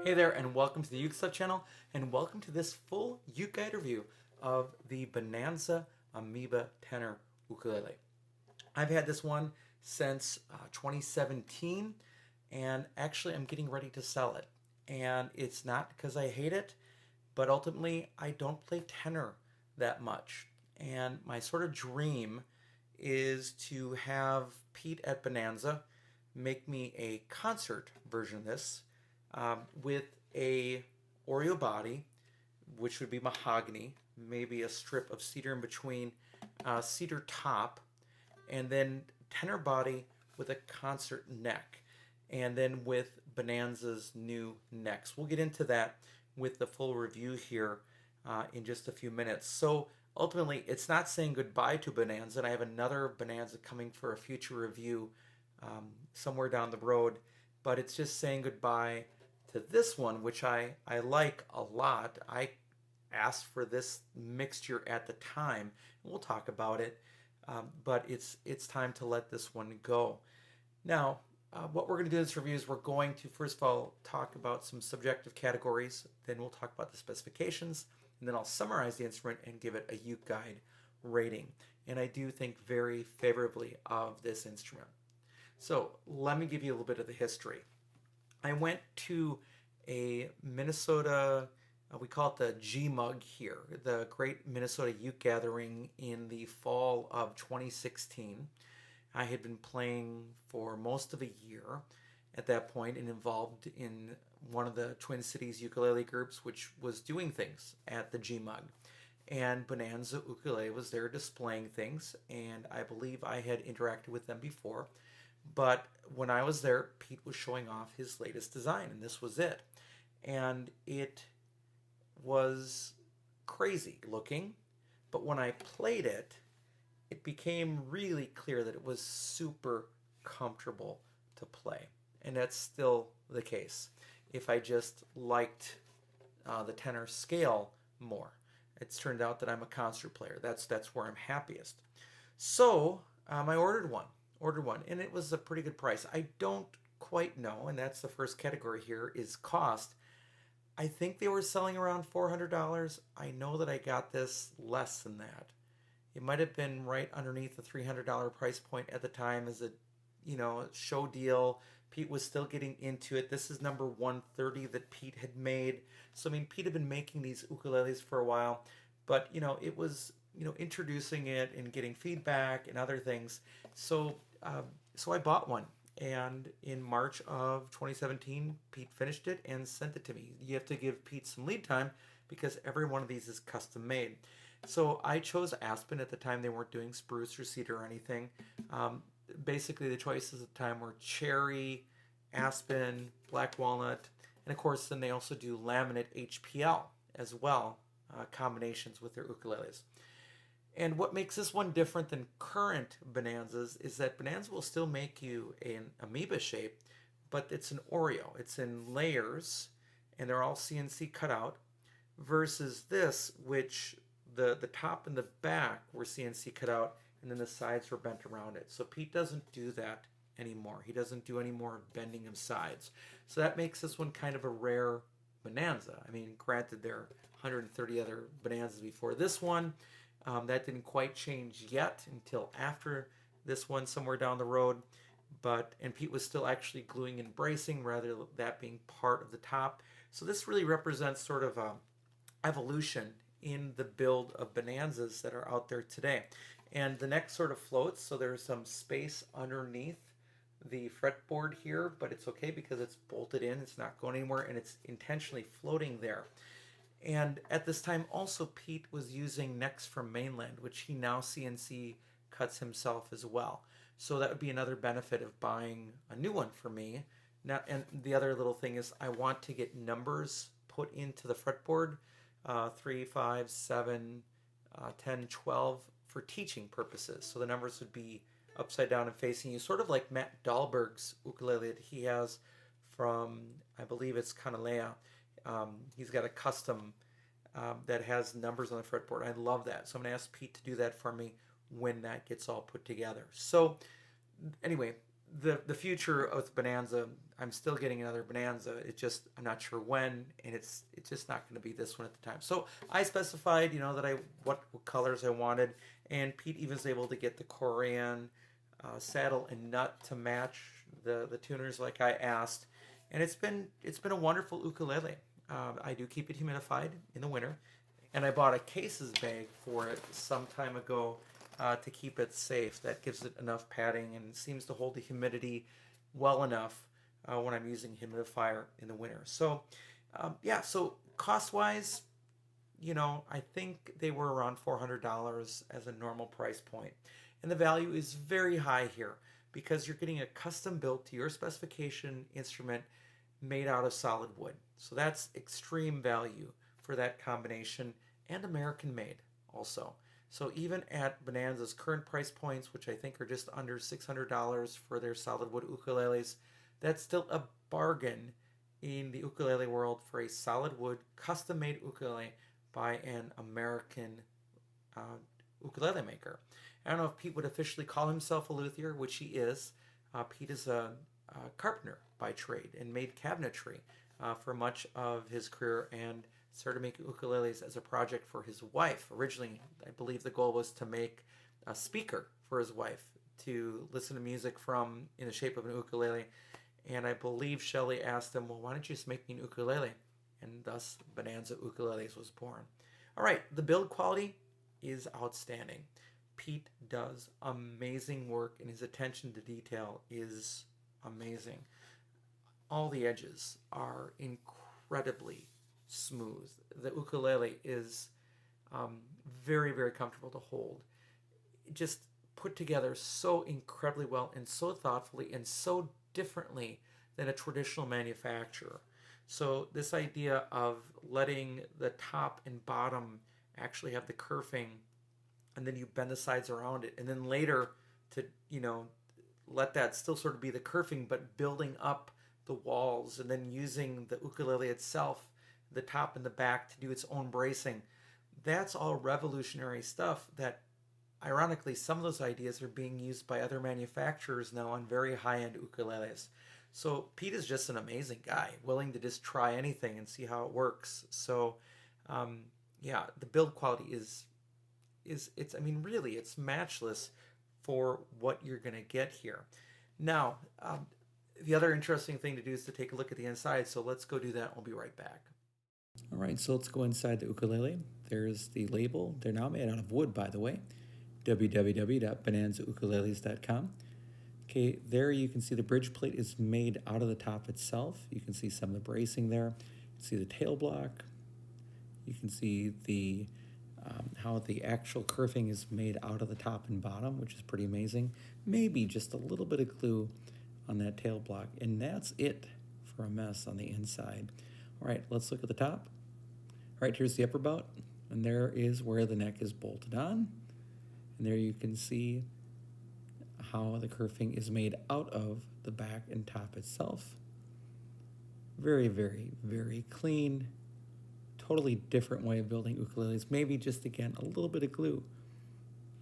Hey there, and welcome to the UkeStuff channel, and welcome to this full UkeGuide review of the Bonanza Amoeba Tenor Ukulele. I've had this one since 2017, and actually I'm getting ready to sell it. And it's not because I hate it, but ultimately I don't play tenor that much. And my sort of dream is to have Pete at Bonanza make me a concert version of this with a Oreo body, which would be mahogany, maybe a strip of cedar in between, cedar top, and then tenor body with a concert neck, and then with Bonanza's new necks. We'll get into that with the full review here in just a few minutes. So ultimately, it's not saying goodbye to Bonanza, and I have another Bonanza coming for a future review somewhere down the road, but it's just saying goodbye to this one, which I like a lot. I asked for this mixture at the time, and we'll talk about it, but it's time to let this one go. Now, what we're going to do in this review is we're going to, first of all, talk about some subjective categories, then we'll talk about the specifications, and then I'll summarize the instrument and give it a UkeGuide rating. And I do think very favorably of this instrument. So let me give you a little bit of the history. I went to a Minnesota, we call it the G-Mug here, the Great Minnesota Uke Gathering in the fall of 2016. I had been playing for most of a year at that point and involved in one of the Twin Cities ukulele groups, which was doing things at the G-Mug. And Bonanza Ukulele was there displaying things, and I believe I had interacted with them before. But when I was there, Pete was showing off his latest design, and this was it. And it was crazy looking, but when I played it, it became really clear that it was super comfortable to play. And that's still the case. If I just liked the tenor scale more, it's turned out that I'm a concert player. That's where I'm happiest. So I ordered one, and it was a pretty good price. I don't quite know, and that's the first category here, is cost. I think they were selling around $400. I know that I got this less than that. It might have been right underneath the $300 price point at the time as a, show deal. Pete was still getting into it. This is number 130 that Pete had made. So, Pete had been making these ukuleles for a while, but, it was, introducing it and getting feedback and other things. So I bought one, and in March of 2017, Pete finished it and sent it to me. You have to give Pete some lead time because every one of these is custom made. So I chose aspen. At the time, they weren't doing spruce or cedar or anything. Basically, the choices at the time were cherry, aspen, black walnut, and of course, then they also do laminate HPL as well, combinations with their ukuleles. And what makes this one different than current Bonanzas is that Bonanza will still make you an amoeba shape, but it's an Oreo. It's in layers, and they're all CNC cut out, versus this, which the top and the back were CNC cut out, and then the sides were bent around it. So Pete doesn't do that anymore. He doesn't do any more bending of sides. So that makes this one kind of a rare Bonanza. Granted, there are 130 other Bonanzas before this one. That didn't quite change yet until after this one, somewhere down the road. And Pete was still actually gluing and bracing rather than that being part of the top. So this really represents sort of a evolution in the build of Bonanzas that are out there today. And the neck sort of floats, so there's some space underneath the fretboard here, but it's okay because it's bolted in, it's not going anywhere, and it's intentionally floating there. And at this time, also, Pete was using necks from mainland, which he now CNC cuts himself as well. So that would be another benefit of buying a new one for me. Now, and the other little thing is I want to get numbers put into the fretboard, 3, 5, 7, 10, 12, for teaching purposes. So the numbers would be upside down and facing you, sort of like Matt Dahlberg's ukulele that he has from, I believe it's Kanalea. He's got a custom that has numbers on the fretboard. I love that. So I'm going to ask Pete to do that for me when that gets all put together. So anyway, the future of Bonanza, I'm still getting another Bonanza. It just, I'm not sure when, and it's just not going to be this one at the time. So I specified, that what colors I wanted, and Pete even was able to get the Korean saddle and nut to match the tuners like I asked, and it's been a wonderful ukulele. I do keep it humidified in the winter, and I bought a cases bag for it some time ago to keep it safe. That gives it enough padding and seems to hold the humidity well enough when I'm using humidifier in the winter. So, yeah, so cost-wise, I think they were around $400 as a normal price point. And the value is very high here because you're getting a custom built to your specification instrument made out of solid wood. So that's extreme value for that combination, and American made also. So even at Bonanza's current price points, which I think are just under $600 for their solid wood ukuleles, that's still a bargain in the ukulele world for a solid wood custom made ukulele by an American ukulele maker. I don't know if Pete would officially call himself a luthier, which he is. Pete is a carpenter by trade and made cabinetry for much of his career, and started making ukuleles as a project for his wife. Originally, I believe the goal was to make a speaker for his wife to listen to music from in the shape of an ukulele. And I believe Shelley asked him, well, why don't you just make me an ukulele? And thus Bonanza Ukuleles was born. All right, the build quality is outstanding. Pete does amazing work, and his attention to detail is amazing. All the edges are incredibly smooth. The ukulele is very, very comfortable to hold. Just put together so incredibly well and so thoughtfully and so differently than a traditional manufacturer. So this idea of letting the top and bottom actually have the kerfing, and then you bend the sides around it, and then later to let that still sort of be the kerfing, but building up the walls, and then using the ukulele itself, the top and the back, to do its own bracing. That's all revolutionary stuff that, ironically, some of those ideas are being used by other manufacturers now on very high-end ukuleles. So Pete is just an amazing guy, willing to just try anything and see how it works. So yeah, the build quality is it's, I mean, really, it's matchless for what you're going to get here. Now, the other interesting thing to do is to take a look at the inside. So let's go do that. We'll be right back. All right, so let's go inside the ukulele. There's the label. They're now made out of wood, by the way. www.bonanzaukuleles.com. Okay, there you can see the bridge plate is made out of the top itself. You can see some of the bracing there. You can see the tail block. You can see the how the actual kerfing is made out of the top and bottom, which is pretty amazing. Maybe just a little bit of glue on that tail block, and that's it for a mess on the inside. All right, let's look at the top. All right, here's the upper bout, and there is where the neck is bolted on. And there you can see how the kerfing is made out of the back and top itself. Very, very, very clean. Totally different way of building ukuleles. Maybe just, again, a little bit of glue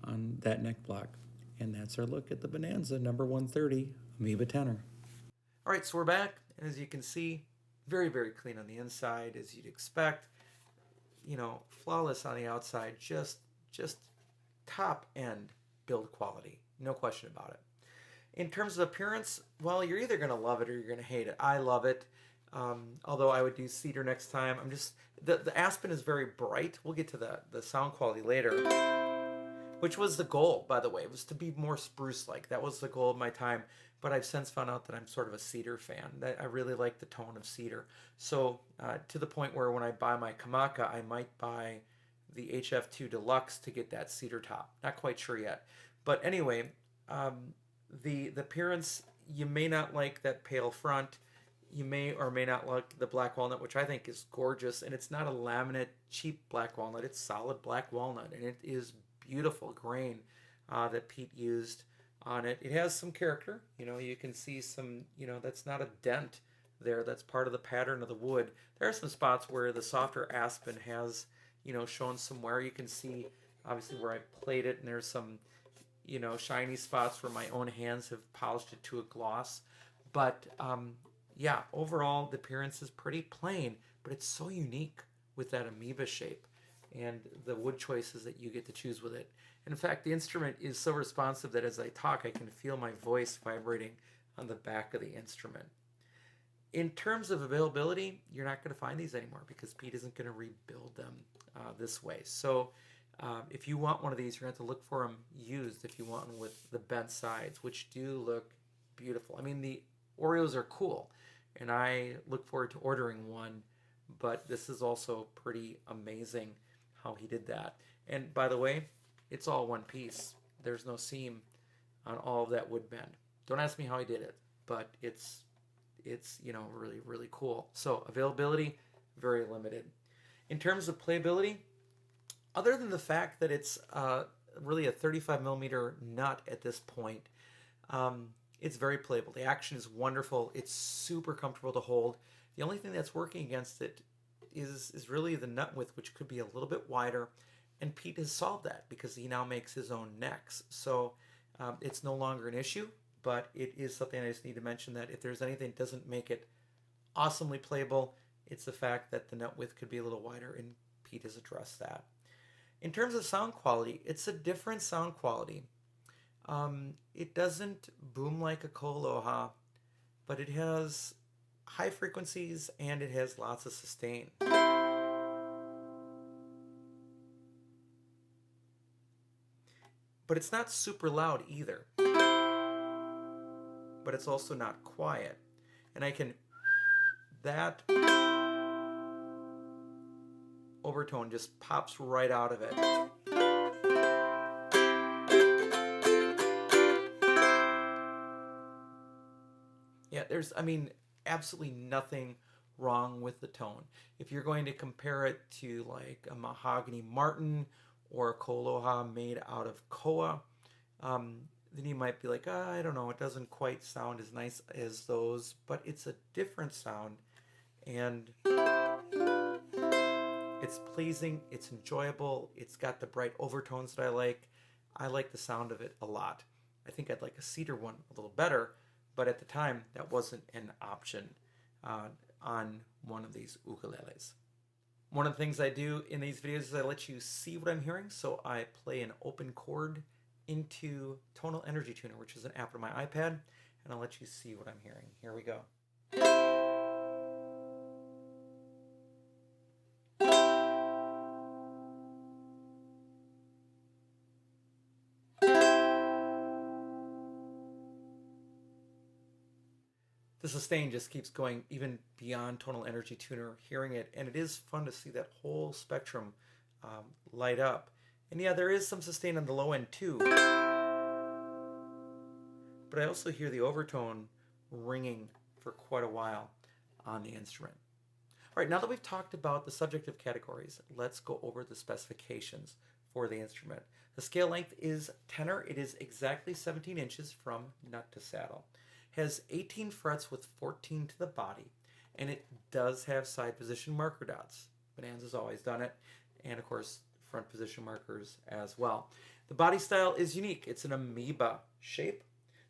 on that neck block. And that's our look at the Bonanza number 130 Amoeba Tenor. All right, so we're back. And as you can see, very, very clean on the inside, as you'd expect. Flawless on the outside. Just top end build quality. No question about it. In terms of appearance, well, you're either going to love it or you're going to hate it. I love it. Although I would do cedar next time. The aspen is very bright. We'll get to the sound quality later, which was the goal, by the way. It was to be more spruce-like. That was the goal of my time. But I've since found out that I'm sort of a cedar fan. That I really like the tone of cedar. So to the point where when I buy my Kamaka, I might buy the HF2 Deluxe to get that cedar top. Not quite sure yet. But anyway, the appearance, you may not like that pale front. You may or may not like the black walnut, which I think is gorgeous. And it's not a laminate, cheap black walnut. It's solid black walnut. And it is beautiful grain that Pete used on it. It has some character. You can see some, that's not a dent there. That's part of the pattern of the wood. There are some spots where the softer aspen has, shown some wear. You can see, obviously, where I played it. And there's some, you know, shiny spots where my own hands have polished it to a gloss. But yeah, overall the appearance is pretty plain, but it's so unique with that amoeba shape and the wood choices that you get to choose with it. And in fact, the instrument is so responsive that as I talk, I can feel my voice vibrating on the back of the instrument. In terms of availability, you're not going to find these anymore because Pete isn't going to rebuild them this way. So if you want one of these, you're going to have to look for them used if you want one with the bent sides, which do look beautiful. I mean, the Oreos are cool, and I look forward to ordering one, but this is also pretty amazing how he did that. And by the way, it's all one piece. There's no seam on all of that wood bend. Don't ask me how he did it, but it's you know, really, really cool. So availability, very limited. In terms of playability, other than the fact that it's really a 35 millimeter nut at this point, it's very playable. The action is wonderful. It's super comfortable to hold. The only thing that's working against it is really the nut width, which could be a little bit wider. And Pete has solved that because he now makes his own necks. So it's no longer an issue, but it is something I just need to mention, that if there's anything that doesn't make it awesomely playable, it's the fact that the nut width could be a little wider, and Pete has addressed that. In terms of sound quality, it's a different sound quality. It doesn't boom like a Koloha, but it has high frequencies and it has lots of sustain. But it's not super loud either. But it's also not quiet. And I can, that overtone just pops right out of it. Yeah, there's, I mean, absolutely nothing wrong with the tone. If you're going to compare it to like a mahogany martin or a Koloha made out of koa, then you might be like, I don't know, it doesn't quite sound as nice as those, but it's a different sound, and it's pleasing, it's enjoyable, it's got the bright overtones that I like. I like the sound of it a lot. I think I'd like a cedar one a little better, but at the time that wasn't an option on one of these ukuleles. One of the things I do in these videos is I let you see what I'm hearing, so I play an open chord into Tonal Energy Tuner, which is an app on my iPad, and I'll let you see what I'm hearing. Here we go. The sustain just keeps going even beyond Tonal Energy Tuner, hearing it, and it is fun to see that whole spectrum light up. And yeah, there is some sustain on the low end too, but I also hear the overtone ringing for quite a while on the instrument. All right, now that we've talked about the subjective categories, let's go over the specifications for the instrument. The scale length is tenor. It is exactly 17 inches from nut to saddle. Has 18 frets with 14 to the body, and it does have side position marker dots. Bonanza's always done it, and of course front position markers as well. The body style is unique. It's an amoeba shape.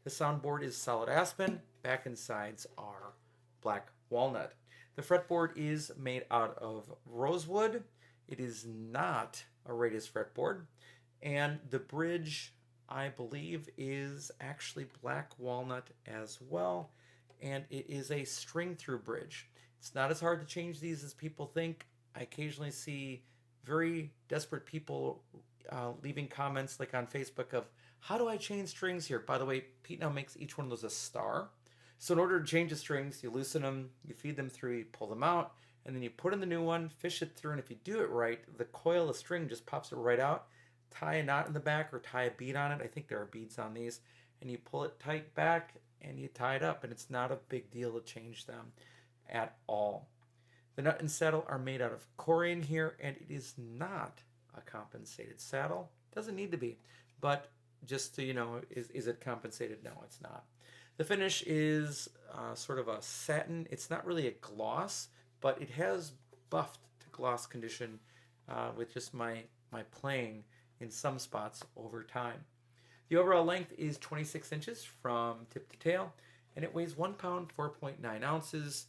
The soundboard is solid aspen. Back and sides are black walnut. The fretboard is made out of rosewood. It is not a radius fretboard, and the bridge, I believe, is actually black walnut as well, and it is a string through bridge. It's not as hard to change these as people think. I occasionally see very desperate people leaving comments like on Facebook of, how do I change strings here? By the way, Pete now makes each one of those a star. So in order to change the strings, you loosen them, you feed them through, you pull them out, and then you put in the new one, fish it through, and if you do it right, the coil of string just pops it right out. Tie a knot in the back or tie a bead on it. I think there are beads on these. And you pull it tight back and you tie it up, and it's not a big deal to change them at all. The nut and saddle are made out of corian here, and it is not a compensated saddle. Doesn't need to be, but just so you know, is it compensated? No, it's not. The finish is sort of a satin. It's not really a gloss, but it has buffed to gloss condition with just my playing in some spots over time. The overall length is 26 inches from tip to tail, and it weighs 1 pound 4.9 ounces,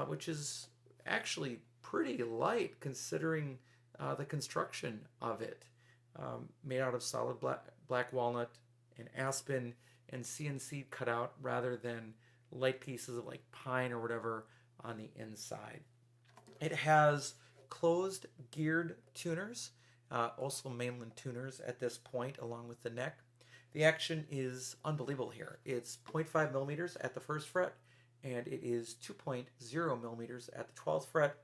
which is actually pretty light considering the construction of it. Made out of solid black walnut and aspen and CNC cut out rather than light pieces of like pine or whatever on the inside. It has closed geared tuners, also mainland tuners at this point, along with the neck. The action is unbelievable here. It's 0.5 millimeters at the first fret, and it is 2.0 millimeters at the 12th fret.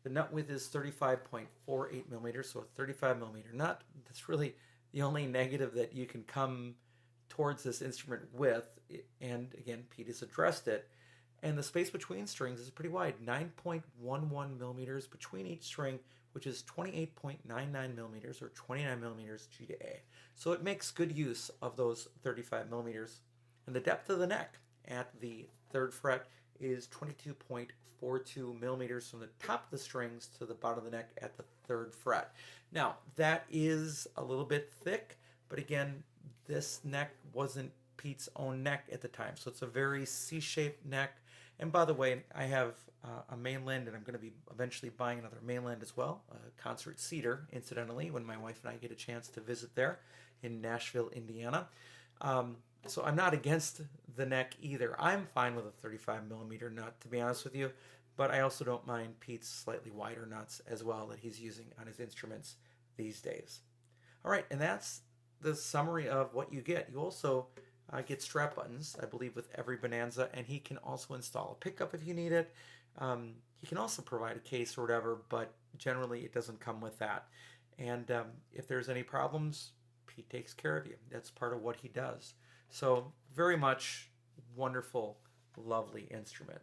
The nut width is 35.48 millimeters, so a 35 millimeter nut. That's really the only negative that you can come towards this instrument with, and again, Pete has addressed it. And the space between strings is pretty wide, 9.11 millimeters between each string, which is 28.99 millimeters or 29 millimeters G to A. So it makes good use of those 35 millimeters. And the depth of the neck at the third fret is 22.42 millimeters from the top of the strings to the bottom of the neck at the third fret. Now, that is a little bit thick, but again, this neck wasn't Pete's own neck at the time. So it's a very C-shaped neck. And by the way, I have a mainland, and I'm going to be eventually buying another mainland as well, a concert cedar, incidentally, when my wife and I get a chance to visit there in Nashville, Indiana. So I'm not against the neck either. I'm fine with a 35 millimeter nut, to be honest with you, but I also don't mind Pete's slightly wider nuts as well that he's using on his instruments these days. All right, and that's the summary of what you get. You also get strap buttons, I believe, with every Bonanza, and he can also install a pickup if you need it. He can also provide a case or whatever, but generally it doesn't come with that. And if there's any problems, Pete takes care of you. That's part of what he does. So very much wonderful, lovely instrument.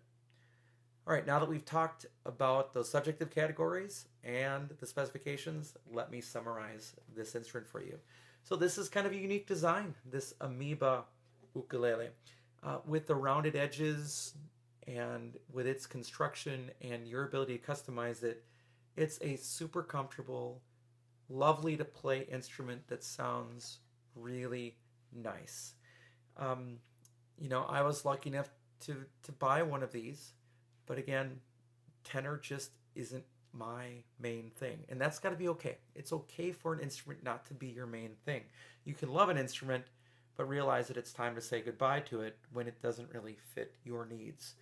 All right, now that we've talked about those subjective categories and the specifications, let me summarize this instrument for you. So this is kind of a unique design, this Amoeba ukulele. With the rounded edges and with its construction and your ability to customize it, it's a super comfortable, lovely to play instrument that sounds really nice. I was lucky enough to buy one of these, but again, tenor just isn't my main thing, and that's got to be okay. It's okay for an instrument not to be your main thing. You can love an instrument, but realize that it's time to say goodbye to it when it doesn't really fit your needs.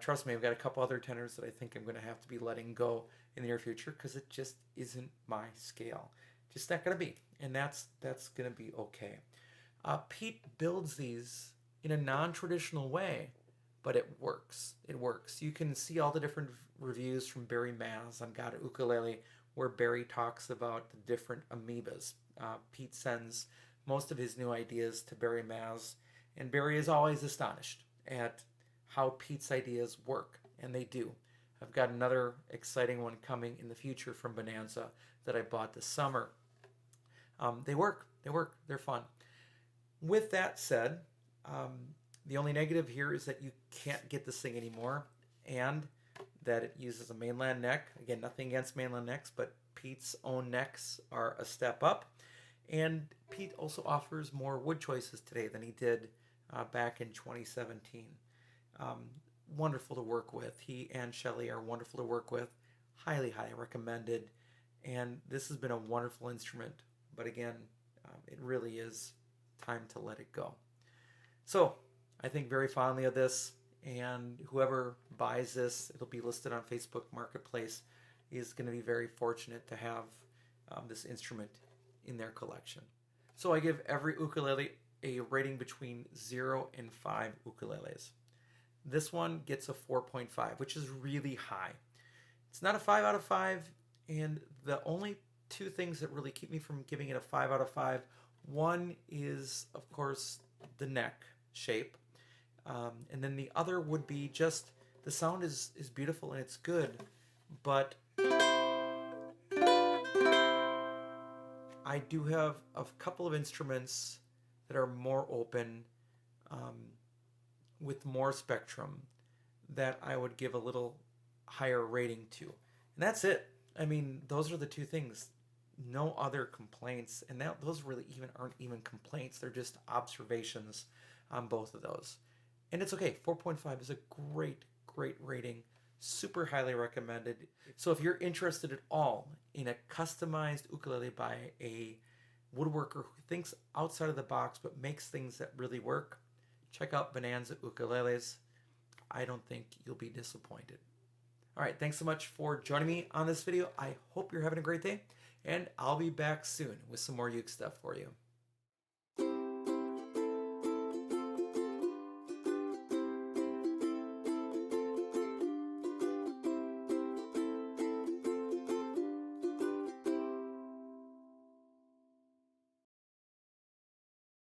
Trust me, I've got a couple other tenors that I think I'm going to have to be letting go in the near future because it just isn't my scale. Just not going to be, and that's going to be okay. Pete builds these in a non-traditional way, but it works. It works. You can see all the different reviews from Barry Maz on Got a Ukulele, where Barry talks about the different amoebas. Pete sends most of his new ideas to Barry Maz, and Barry is always astonished at how Pete's ideas work, and they do. I've got another exciting one coming in the future from Bonanza that I bought this summer. They work. They're fun. With that said, the only negative here is that you can't get this thing anymore, and that it uses a mainland neck. Again, nothing against mainland necks, but Pete's own necks are a step up. And Pete also offers more wood choices today than he did back in 2017. Wonderful to work with. He and Shelley are wonderful to work with. Highly, highly recommended. And this has been a wonderful instrument. But again, it really is time to let it go. So I think very fondly of this, and whoever buys this, it'll be listed on Facebook Marketplace, is going to be very fortunate to have this instrument in their collection. So I give every ukulele a rating between 0 and 5 ukuleles. This one gets a 4.5, which is really high. It's not a 5 out of 5, and the only two things that really keep me from giving it a 5 out of 5, one is, of course, the neck shape. And then the other would be just the sound is beautiful and it's good, but I do have a couple of instruments that are more open, with more spectrum, that I would give a little higher rating to. And that's it. I mean, those are the two things. no other complaints, and those really even aren't even complaints. They're just observations on both of those. And it's okay. 4.5 is a great rating. Super highly recommended. So if you're interested at all in a customized ukulele by a woodworker who thinks outside of the box but makes things that really work, check out Bonanza Ukuleles. I don't think you'll be disappointed. All right, thanks so much for joining me on this video. I hope you're having a great day, and I'll be back soon with some more uke stuff for you.